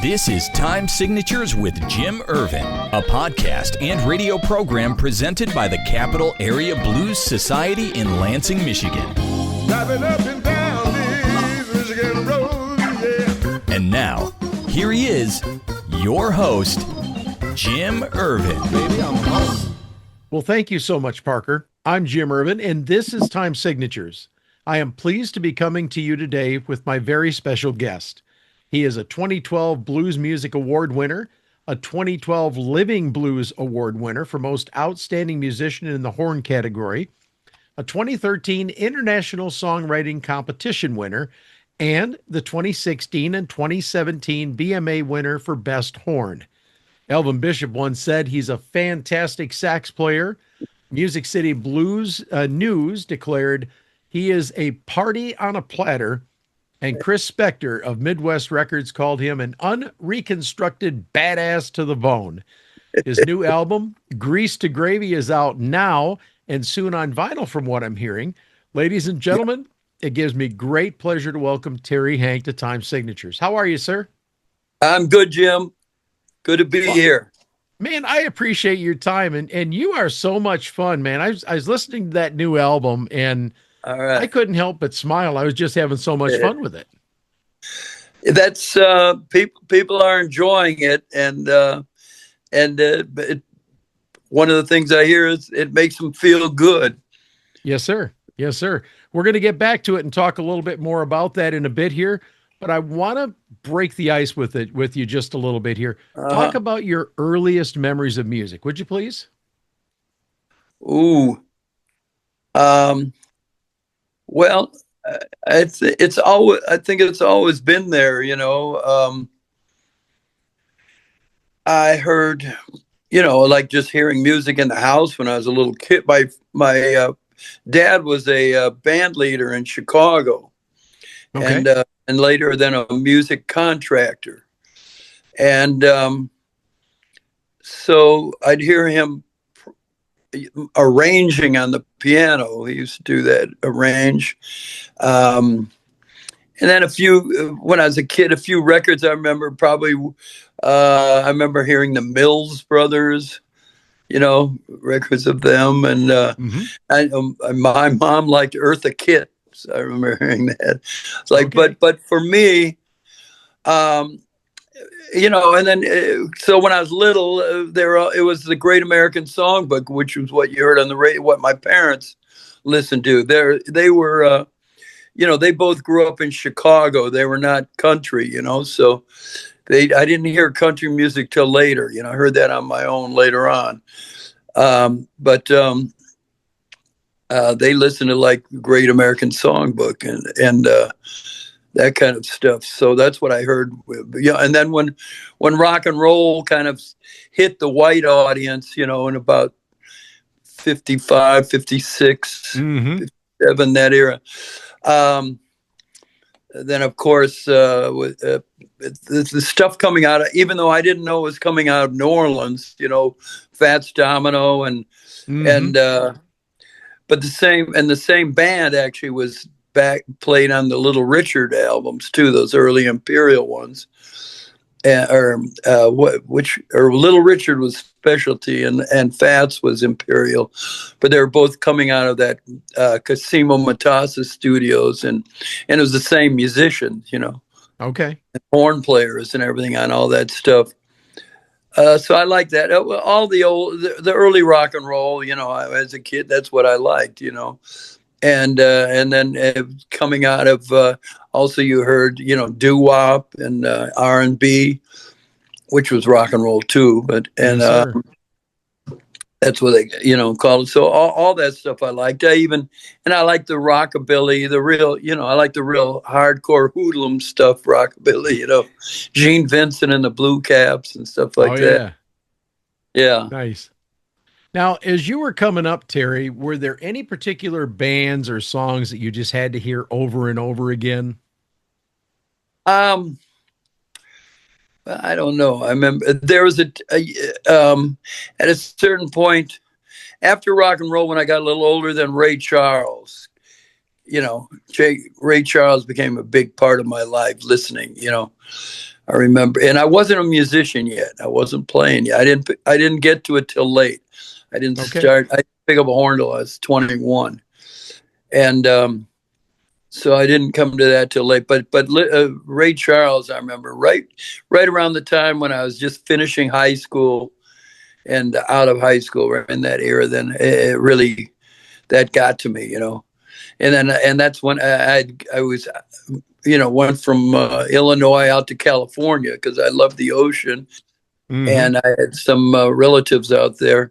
This is Time Signatures with Jim Ervin, a podcast and radio program presented by the Capital Area Blues Society in Lansing, Michigan. Driving up and down these Michigan roads, yeah. And now, here he is, your host, Jim Ervin. Baby, I'm home. Well, thank you so much, Parker. I'm Jim Ervin, and this is Time Signatures. I am pleased to be coming to you today with my very special guest. He is a 2012 Blues Music Award winner, a 2012 Living Blues Award winner for Most Outstanding Musician in the Horn category, a 2013 International Songwriting Competition winner, and the 2016 and 2017 BMA winner for Best Horn. Elvin Bishop once said he's a fantastic sax player. Music City Blues News declared he is a party on a platter, and Chris Spector of Midwest Records called him an unreconstructed badass to the bone. His new album, Grease to Gravy, is out now and soon on vinyl from what I'm hearing. Ladies and gentlemen, it gives me great pleasure to welcome Terry Hanck to Time Signatures. How are you, sir? I'm good, Jim. Good to be here. Man, I appreciate your time, and you are so much fun, man. I was listening to that new album, and All right. I couldn't help but smile. I was just having so much fun with it. That's people are enjoying it, and one of the things I hear is it makes them feel good. Yes, sir. Yes, sir. We're going to get back to it and talk a little bit more about that in a bit here, but I want to break the ice with you just a little bit here. Talk about your earliest memories of music, would you please? Ooh. Well, it's always, I think it's always been there, you know. I heard, you know, like just hearing music in the house when I was a little kid. My dad was a band leader in Chicago, Okay. and later then a music contractor. And so I'd hear him arranging on the piano. He used to do that, arrange. And then when I was a kid, a few records I remember I remember hearing the Mills Brothers, you know, records of them. And my mom liked Eartha Kitt. So I remember hearing that. It's like, Okay. but for me, you know, and then so when I was little, it was the Great American Songbook, which was what you heard on the radio, what my parents listened to. They were, you know, they both grew up in Chicago. They were not country, you know, so I didn't hear country music till later. You know, I heard that on my own later on. But they listened to like Great American Songbook and that kind of stuff. So that's what I heard. Yeah. And then when rock and roll kind of hit the white audience, you know, in about 55, 56, 57, that era. Then of course, the stuff coming out, even though I didn't know it was coming out of New Orleans, you know, Fats Domino but the same band actually was played on the Little Richard albums too, those early Imperial ones, or Little Richard was Specialty and Fats was Imperial, but they were both coming out of that Cosimo Matassa studios, and it was the same musicians, you know, Okay. horn players and everything on all that stuff. So I like that. All the early rock and roll, you know, as a kid, that's what I liked, you know. And then coming out of also you heard, you know, doo-wop and R&B, which was rock and roll too, Yes, that's what they, you know, call it. So all that stuff I liked. I like the rockabilly, the real, you know, I like the real hardcore hoodlum stuff, rockabilly, you know, Gene Vincent and the Blue Caps and stuff like that. Yeah. Nice. Now, as you were coming up, Terry, were there any particular bands or songs that you just had to hear over and over again? I don't know. I remember there was at a certain point after rock and roll, when I got a little older, than Ray Charles, you know, Ray Charles became a big part of my life listening, you know, I remember, and I wasn't a musician yet. I wasn't playing yet. I didn't get to it till late. I didn't start. I didn't pick up a horn till I was 21, and so I didn't come to that till late. But Ray Charles, I remember right around the time when I was just finishing high school and out of high school, right in that era. Then it really that got to me, and that's when I was. Went from Illinois out to California because I love the ocean, and I had some relatives out there.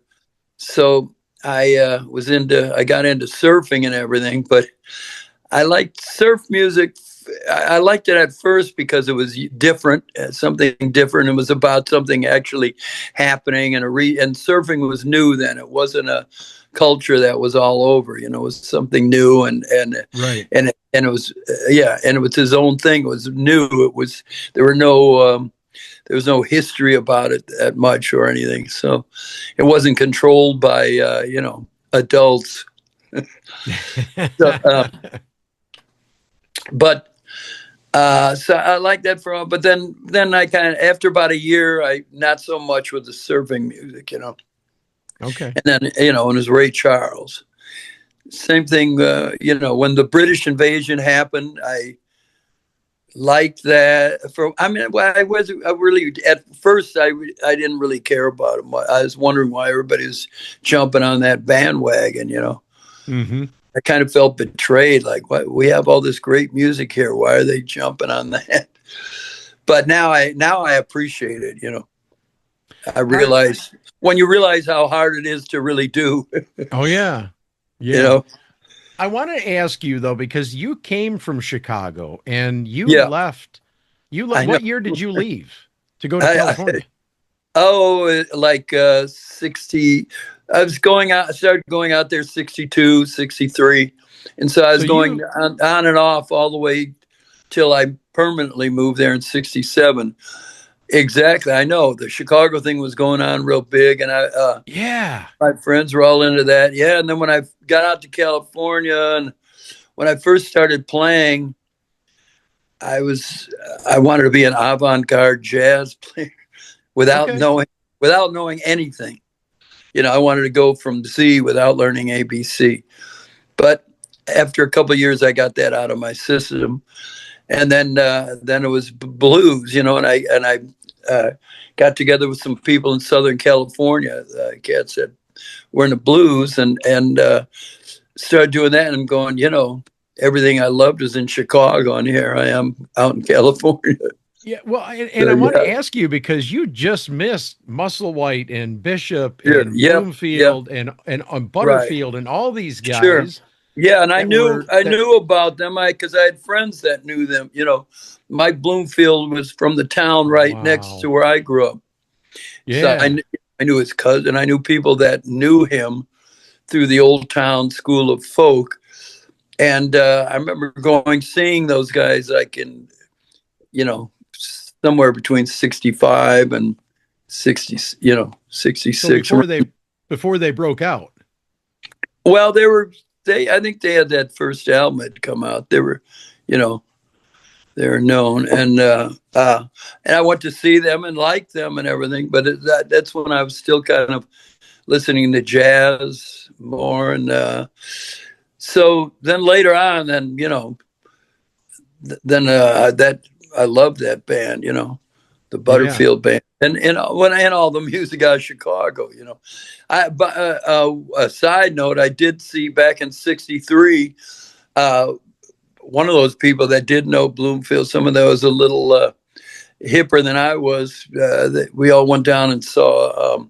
So I got into surfing and everything, but I liked surf music. I liked it at first because it was different, something different. It was about something actually happening, and surfing was new then. It wasn't a culture that was all over. It was something new, and right. and it was and it was his own thing. It was new. There was no history about it that much or anything. So it wasn't controlled by adults. So, so I like that but then I kind of, after about a year, I not so much with the surfing music, Okay. And then, and it was Ray Charles. Same thing, when the British invasion happened, I liked that. I really, at first, I didn't really care about him. I was wondering why everybody was jumping on that bandwagon, Mm-hmm. I kind of felt betrayed. Like, what? We have all this great music here. Why are they jumping on that? But now I appreciate it. I realize when you realize how hard it is to really do. Oh yeah, yeah. I want to ask you though, because you came from Chicago and you left. What year did you leave to go to California? Like 60. I was started going out there 62, 63. And so I was going on and off all the way till I permanently moved there in 67. Exactly. I know the Chicago thing was going on real big, and my friends were all into that. Yeah. And then when I got out to California and when I first started playing, I wanted to be an avant-garde jazz player without knowing anything. I wanted to go from Z without learning ABC. But after a couple of years, I got that out of my system. And then it was blues, and I got together with some people in Southern California, cats that were in the blues, and started doing that. And I'm going, everything I loved was in Chicago, and here I am out in California. Yeah, well, and I want to ask you because you just missed Musselwhite and Bishop and Bloomfield and Butterfield and all these guys. Sure. Yeah, and I knew about them because I had friends that knew them. Mike Bloomfield was from the town right next to where I grew up. Yeah, so I knew his cousin. I knew people that knew him through the Old Town School of Folk, and I remember seeing those guys like in, somewhere between 65 and 60, 66. So before they broke out. Well, I think they had that first album had come out. They were, they were known, and I went to see them and liked them and everything. But that's when I was still kind of listening to jazz more, and so then later on, that I loved that band, the Butterfield Band, and when I had all the music out of Chicago, But a side note, I did see back in '63, one of those people that did know Bloomfield. Some of that was a little hipper than I was. We all went down and saw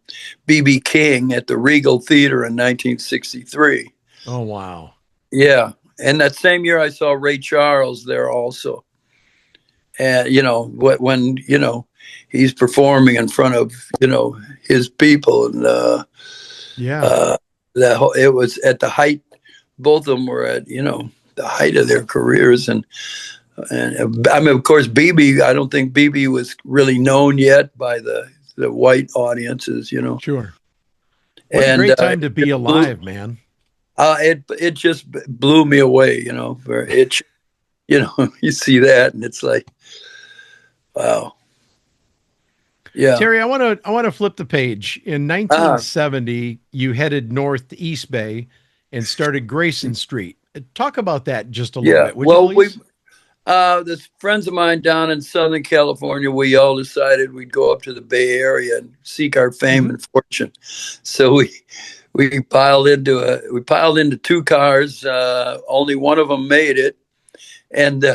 B.B. King at the Regal Theater in 1963. Oh wow! Yeah, and that same year I saw Ray Charles there also. And when he's performing in front of his people, and it was at the height. Both of them were at the height of their careers, and I mean, of course, BB. I don't think BB was really known yet by the white audiences. Sure. What a great time to be alive, man. It just blew me away. You see that, and it's like, wow. Yeah. Terry, I want to flip the page. In 1970, you headed north to East Bay and started Grayson Street. Talk about that just a little Yeah. bit, would you Well, please? there's friends of mine down in Southern California. We all decided we'd go up to the Bay Area and seek our fame and fortune. So we piled into two cars. Only one of them made it, and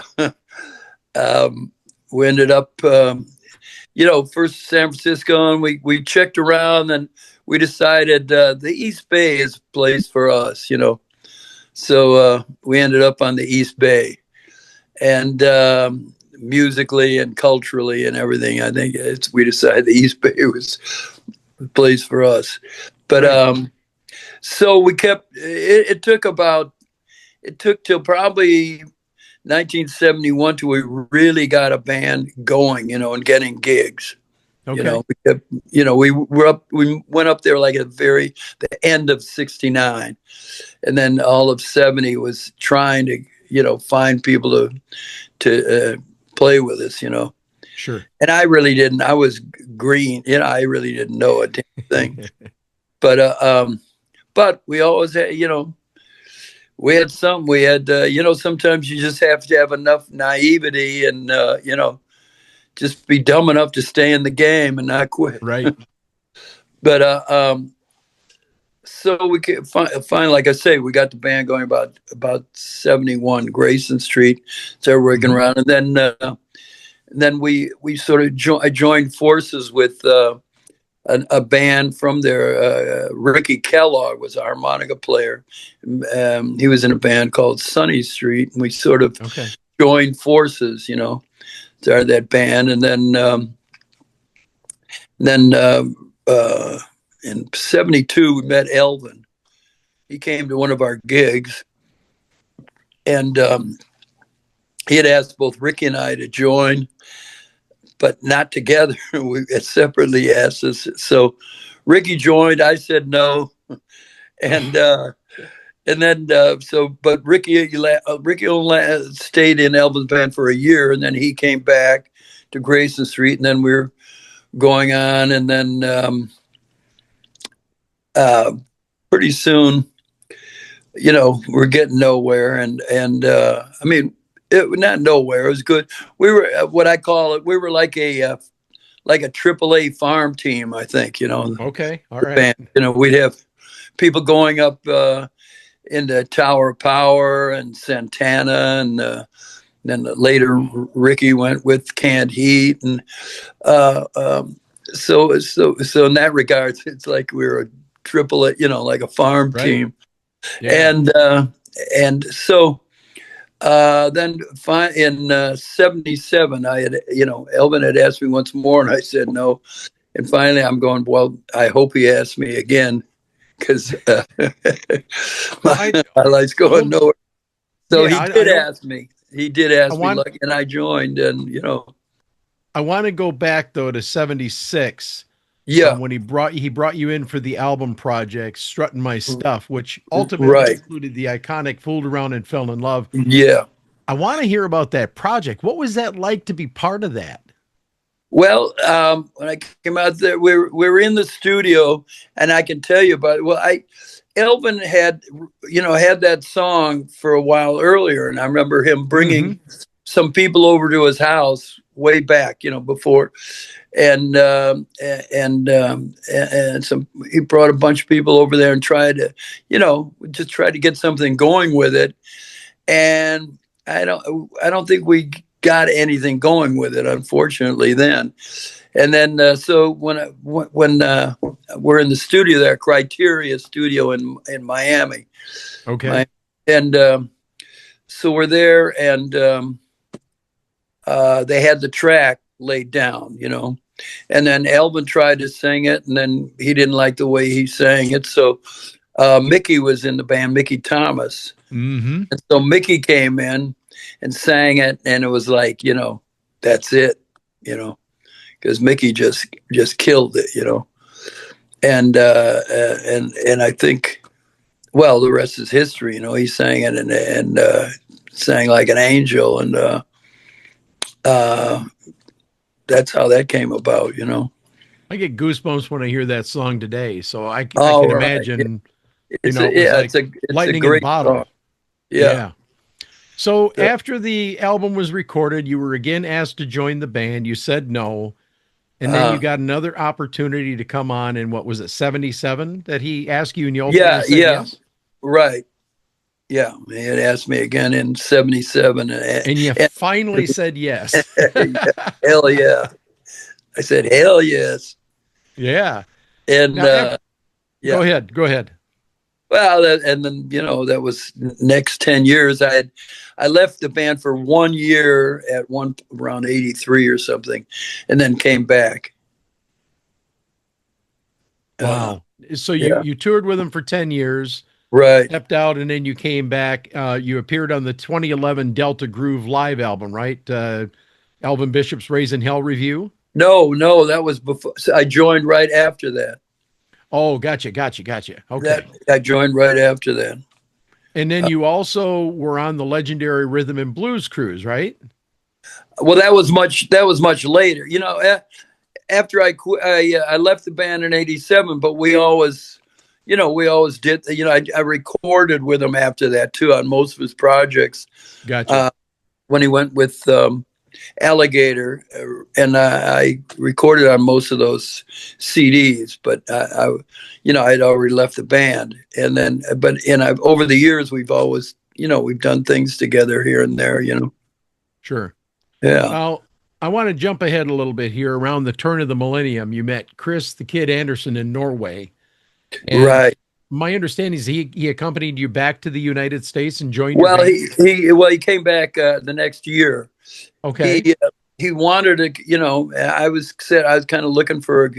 we ended up, first San Francisco, and we checked around, and we decided the East Bay is a place for us. So we ended up on the East Bay, and musically and culturally and everything, I think we decided the East Bay was the place for us. But so we kept. It took till probably 1971 till we really got a band going, and getting gigs. Okay. We went up there like at the end of 69, and then all of 70 was trying to, find people to play with us, Sure. And I really didn't. I was green, I really didn't know a damn thing. But we always had, we had sometimes you just have to have enough naivety and, just be dumb enough to stay in the game and not quit. Right. But so we could find, like I say, we got the band going about 71 Grayson Street. So we're working around, and then we sort of I joined forces with a band from there. Ricky Kellogg was a harmonica player. He was in a band called Sunny Street, and we sort of joined forces, started that band. And then in 72, we met Elvin. He came to one of our gigs, and he had asked both Ricky and I to join, but not together. We separately asked us. So Ricky joined. I said no, and then but Ricky only stayed in Elvin's band for a year, and then he came back to Grayson Street, and then we were going on, and then pretty soon, we're getting nowhere, and I mean, not nowhere. It was good. We were what I call it. We were like a AAA farm team, I think. Okay. All right. Band. We'd have people going up into Tower of Power and Santana, and then later Ricky went with Canned Heat, and so in that regard, it's like we were a AAA, like a farm team, and so. Then in 77, I had, Elvin had asked me once more, and I said no. And finally, I'm going, well, I hope he asks me again, because my life's going nowhere. So he did ask me. He did ask me, and I joined, and I want to go back though to 76. Yeah. When he brought you in for the album project, Struttin My Stuff, which ultimately included the iconic Fooled Around and Fell in Love. Yeah. I want to hear about that project. What was that like to be part of that? Well, when I came out there, we were in the studio, and I can tell you about it. Well, Elvin had that song for a while earlier, and I remember him bringing some people over to his house way back, before. And he brought a bunch of people over there and tried to, just try to get something going with it. And I don't think we got anything going with it, unfortunately, then. And then so when we're in the studio there, Criteria Studio in Miami. Okay. And so we're there, and they had the track laid down, and then Elvin tried to sing it, and then he didn't like the way he sang it. So Mickey was in the band, Mickey Thomas. And so Mickey came in and sang it, and it was like, that's it, because Mickey just killed it, and I think, well, the rest is history. He sang it and sang like an angel, and that's how that came about, I get goosebumps when I hear that song today. So I Oh, can right. imagine, It's it was like it's a lightning in a great bottle. song. Yeah. Yeah. So So, after the album was recorded, you were again asked to join the band. You said no. And then you uh, got another opportunity to come on in, what was it, 77 that he asked you and you ultimately yeah, said yeah, yes? right. Yeah, he had asked me again in '77, And you and finally said yes. yeah, hell yeah. I said hell yes, Yeah. and Now, go yeah. ahead. Go ahead. Well, and then that was next 10 years. I left the band for 1 year at one around '83 or something, and then came back. Uh, Wow. So you yeah, you toured with him for 10 years, right. stepped out, and then you came back. You appeared on the 2011 Delta Groove live album, right? Elvin Bishop's Raising Hell Review. No, no, that was before. So I joined right after that. Oh, gotcha. That Okay. I joined right after that. And then Uh, you also were on the legendary Rhythm and Blues cruise, right? well, that was much later. After I left the band in '87, but we always did. I recorded with him after that too on most of his projects. Gotcha. Uh, when he went with Alligator, and I recorded on most of those CDs. But I'd already left the band, and then over the years we've always we've done things together here and there. Sure. Yeah, Well, I want to jump ahead a little bit here. Around the turn of the millennium, you met Chris the Kid Anderson in Norway. And right. my understanding is he accompanied you back to the United States and joined your Well, band. he came back the next year. Okay. He wanted to, I was kind of looking for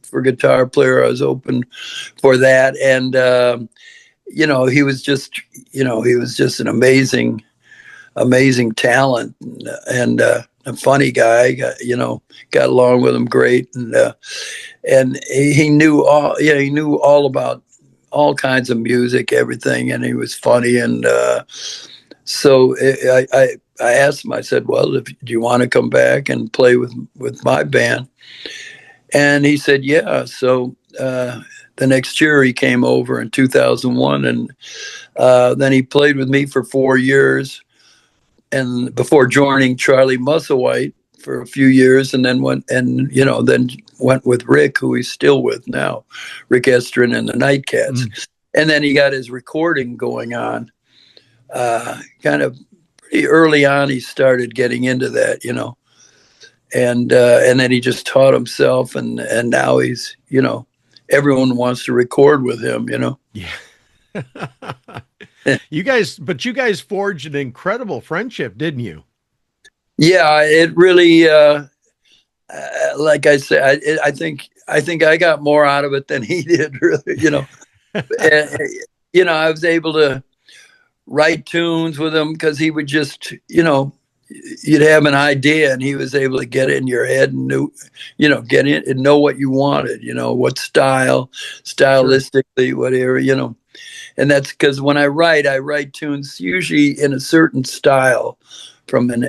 for a guitar player. I was open for that, and he was just an amazing talent, and a funny guy. Got along with him great, and he knew all about all kinds of music, everything, and he was funny, and so I asked him. I said, "Well, do you want to come back and play with my band?" And he said, "Yeah." So the next year he came over in 2001, and then he played with me for 4 years, and before joining Charlie Musselwhite for a few years, and then went with Rick, who he's still with now, Rick Estrin and the Nightcats, Mm, and then he got his recording going on. Kind of pretty early on, he started getting into that, and then he just taught himself, and now he's everyone wants to record with him. yeah. You guys forged an incredible friendship, didn't you? Yeah, it really, like I said, I think I got more out of it than he did, really. And, I was able to write tunes with him because he would just, you'd have an idea and he was able to get it in your head and get in and know what you wanted, what Sure. stylistically, whatever. And that's because when I write tunes usually in a certain style from an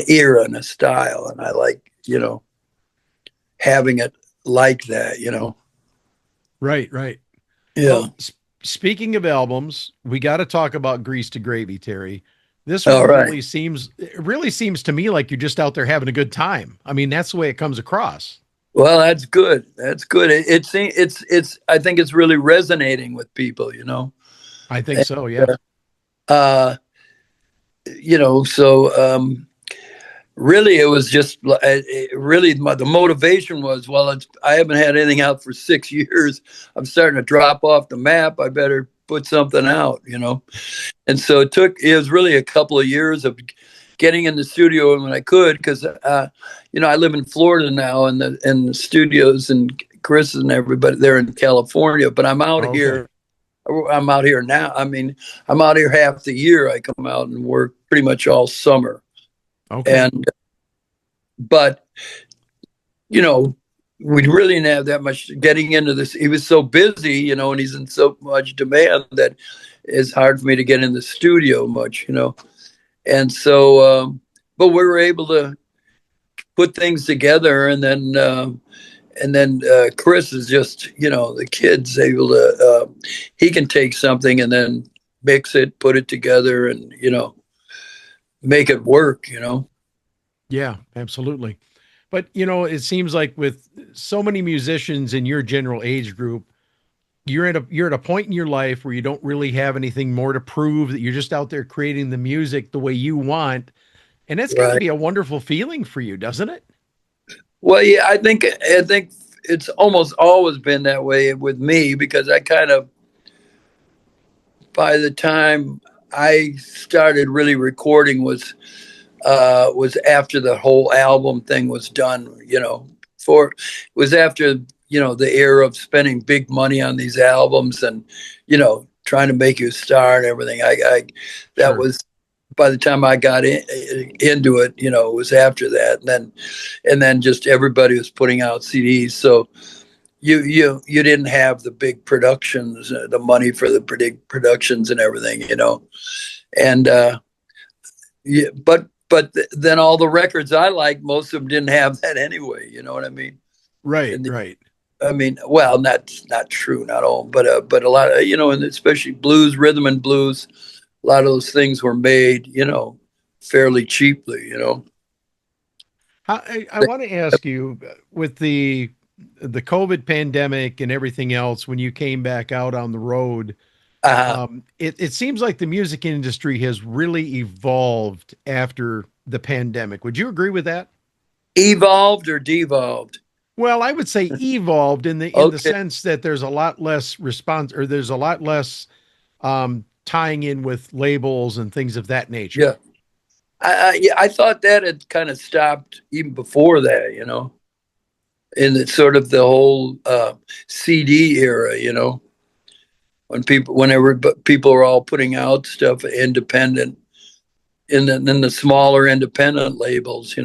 era and a style, and I like having it like that. Right. Yeah. Well, speaking of albums, we got to talk about Grease to Gravy, Terry. This one All right. it really seems to me like you're just out there having a good time. I mean, that's the way it comes across. Well, that's good. That's good. It's. I think it's really resonating with people. I think And, so, yeah. uh, so really, it was just really the motivation was, well, I haven't had anything out for 6 years. I'm starting to drop off the map. I better put something out. And so it was really a couple of years of getting in the studio when I could, because I live in Florida now, and the studios and Chris and everybody, they're in California, but I'm out Okay. here. I'm out here now. I mean, I'm out here half the year. I come out and work pretty much all summer, Okay. and but we really didn't have that much getting into this. He was so busy, and he's in so much demand that it's hard for me to get in the studio much. And so, but we were able to put things together, and then and then Chris is just, the kid's able to, he can take something and then mix it, put it together, and make it work. Yeah, absolutely. But it seems like with so many musicians in your general age group, you're at a point in your life where you don't really have anything more to prove, that you're just out there creating the music the way you want. And that's got to Right. be a wonderful feeling for you, doesn't it? Well, yeah, I think it's almost always been that way with me, because I kind of, by the time I started really recording, was after the whole album thing was done. For it was after the era of spending big money on these albums, and trying to make you a star and everything. I that Sure. was, by the time I got into it, it was after that, and then just everybody was putting out CDs, so you didn't have the big productions, the money for the big productions and everything, and yeah, but then all the records I liked, most of them didn't have that anyway. You know what I mean? Right, And right. I mean, well, not true, not all, but a lot of, and especially blues, rhythm and blues. A lot of those things were made, fairly cheaply. I want to ask you, with the COVID pandemic and everything else, when you came back out on the road, Uh, it seems like the music industry has really evolved after the pandemic. Would you agree with that? Evolved or devolved? Well, I would say evolved in the Okay, sense that there's a lot less response, or there's a lot less tying in with labels and things of that nature. yeah. Yeah, I thought that had kind of stopped even before that, in the sort of the whole CD era, whenever people are all putting out stuff independent, in the smaller independent labels,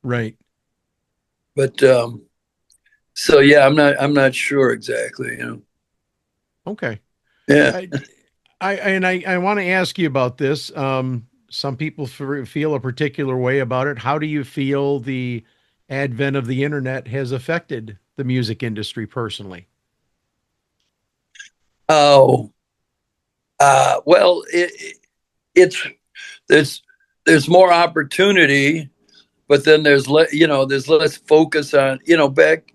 Right. but so yeah, I'm not sure exactly, Okay. yeah. I want to ask you about this. Some people feel a particular way about it. How do you feel the advent of the internet has affected the music industry personally? Oh, well, it's there's there's more opportunity, but then there's less focus on, back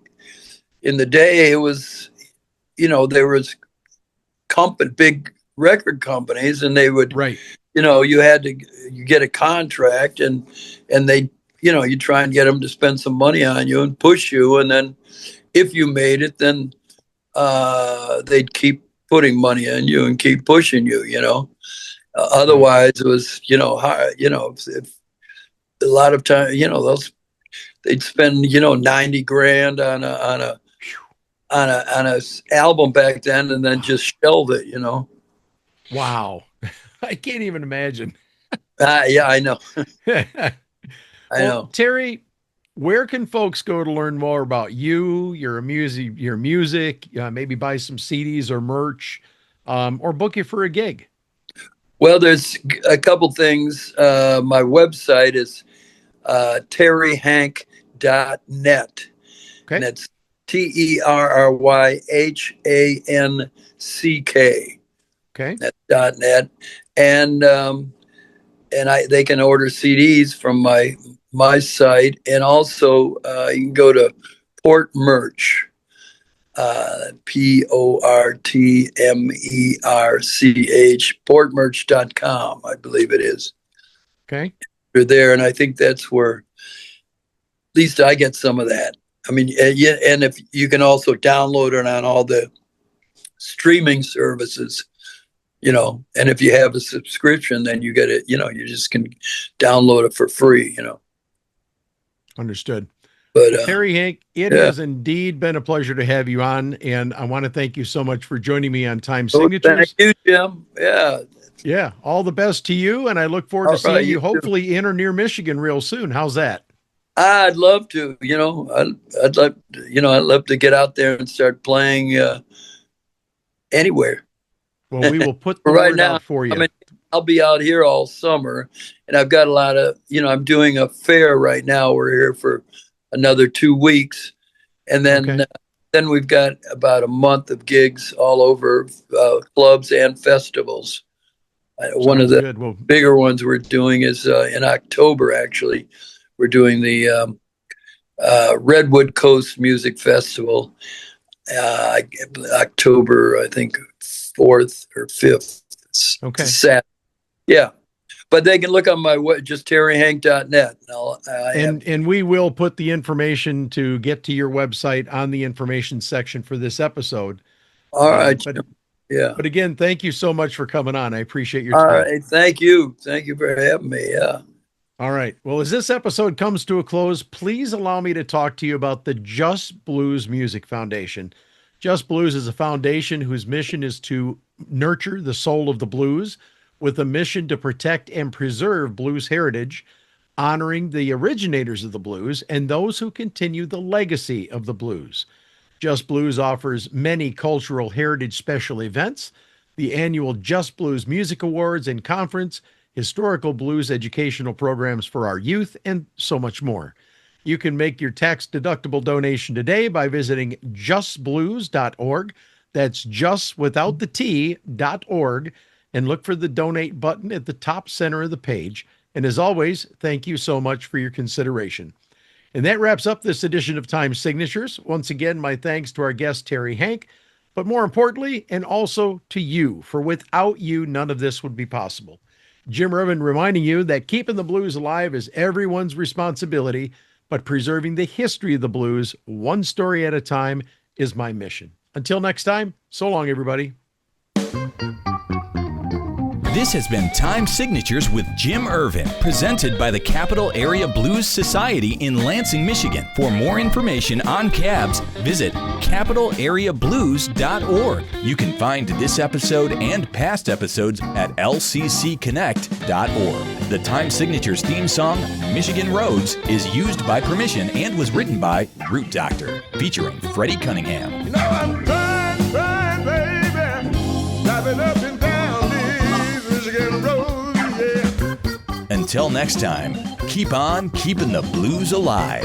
in the day, it was, there was big record companies, and they would, Right. you get a contract, and they, you try and get them to spend some money on you and push you, and then if you made it, then they'd keep putting money on you and keep pushing you. Right. Otherwise, it was, hard. If a lot of time, they'd spend 90 grand on a album back then, and then just shelve it. Wow. I can't even imagine. Yeah, I know. I Well, know. Terry, where can folks go to learn more about you, your music, maybe buy some CDs or merch, or book you for a gig? Well, there's a couple things. My website is terryhanck.net, and Okay. that's TERRYHANCK. Okay. That's .net, and they can order CDs from my site, and also you can go to Port Merch, PORTMERCH, portmerch.com, I believe it is. Okay. They're there, and I think that's where at least I get some of that. I mean, yeah, and if you can also download it on all the streaming services, and if you have a subscription, then you get it, you just can download it for free. Understood. But Well, Terry Hanck, it yeah. has indeed been a pleasure to have you on, and I want to thank you so much for joining me on Time Oh, thank Signatures. you, Jim. Yeah. Yeah, all the best to you, and I look forward to All right. seeing You you too. hopefully in or near Michigan real soon. How's that? I'd love to, I'd love to get out there and start playing anywhere. Well, we will put the Right word now, out for I you. mean, I'll be out here all summer, and I've got a lot of, I'm doing a fair right now. We're here for another 2 weeks, And then Okay. then we've got about a month of gigs all over clubs and festivals. One of Sounds the good. Well, bigger ones we're doing is in October. Actually, we're doing the Redwood Coast Music Festival. October, I think 4th or 5th. okay. It's sad. Yeah. But they can look on my just terryhank.net. And we will put the information to get to your website on the information section for this episode. All right. But Yeah. but again, thank you so much for coming on. I appreciate your All time. right. Thank you. Thank you for having me. Yeah. All right. Well, as this episode comes to a close, please allow me to talk to you about the Just Blues Music Foundation. Just Blues is a foundation whose mission is to nurture the soul of the blues with a mission to protect and preserve blues heritage, honoring the originators of the blues and those who continue the legacy of the blues. Just Blues offers many cultural heritage special events, the annual Just Blues Music Awards and Conference, historical blues educational programs for our youth, and so much more. You can make your tax-deductible donation today by visiting justblues.org. That's just without the T.org, and look for the donate button at the top center of the page. And as always, thank you so much for your consideration. And that wraps up this edition of Time Signatures. Once again, my thanks to our guest, Terry Hanck, but more importantly, and also to you, for without you, none of this would be possible. Jim Ervin reminding you that keeping the blues alive is everyone's responsibility, but preserving the history of the blues, one story at a time, is my mission. Until next time, so long, everybody. This has been Time Signatures with Jim Ervin, presented by the Capital Area Blues Society in Lansing, Michigan. For more information on cabs, visit capitalareablues.org. You can find this episode and past episodes at lccconnect.org. The Time Signatures theme song, Michigan Roads, is used by permission and was written by Root Doctor, featuring Freddie Cunningham. You know I'm trying, baby, driving up and down these Michigan roads, yeah. Until next time, keep on keeping the blues alive.